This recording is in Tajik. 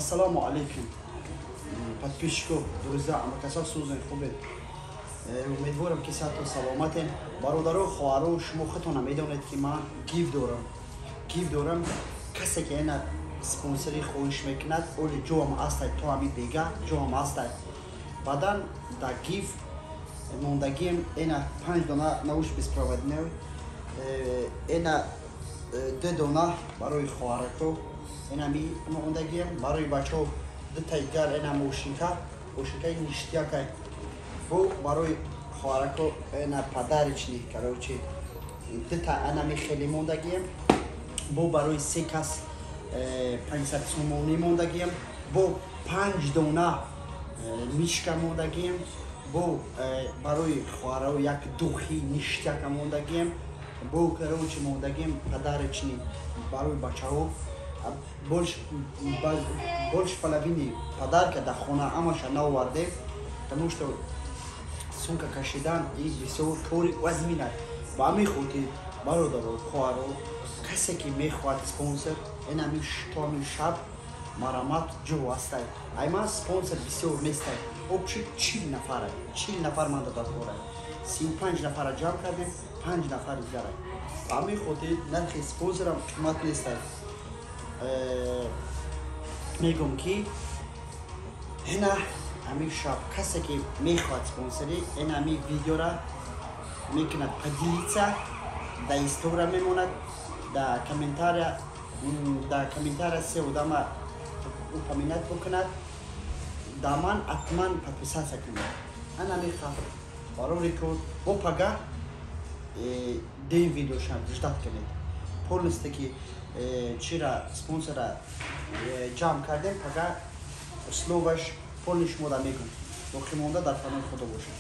Ассаламу алейкум, подписчиков, друзья, амакасав сузен хубед. Умедворам ки саҳату саломатен. Бародаро, хоҳаро, шумо худтон медонед ки ман гиф дорам. Касе ки ена спонсорӣ хоҳиш мекунад, оли ҷоам астад, то ҳами дега ҷоам астад. Баъдан да гиф мондагием ена 5 дона науш беспроводной, ена 2 дона барои хоҳарако, ена ми мондагием барои бачаҳо 2 та дигар ена мошинкаи ништякай. Бо барои хоҳарако ена падарични короче 2 та ана ми хеле мондагием. Бо барои 3 кас 500 сомонӣ мондагием. Бо 5 дона мишка мондагием. Бо барои хоҳарао як духи ништяка мондагием. Бо короче мондагием падарични барои бачаҳо. Больше половины подарка до хона амаша наовардем, потому что сумка кашидан и бисёр кори вазминад. Ба ҳамин хотир бародаро, хоҳаро, касе ки мехоҳад спонсор, ин ҳамин шаб марамат ҷо ҳастад. Ай ман спонсор бисёр нестад. Общий 40 нафарай. 40 нафар ман додад кора. 35 нафара ҷамъ кардем, 5 нафар дигарай. Ба ҳамин хотир нархи спонсорам қимат нестад. Мегум ки ина ҳамин шаб касе ки мехоҳад спонсорӣ, ина ҳамин видеора мекунад поделиться, да история мемонад, да комментария се одама упоминать букунад, да ман ҳатман подписаться кунад. Ана мехоҳам барои рекорд бо пага дем видеошам ждат кунед. Полностью ки чира спонсора ҷамъ кардем, пага словаш полни шумо да мегӯм. Боқӣ монда дар фанои худо бошед.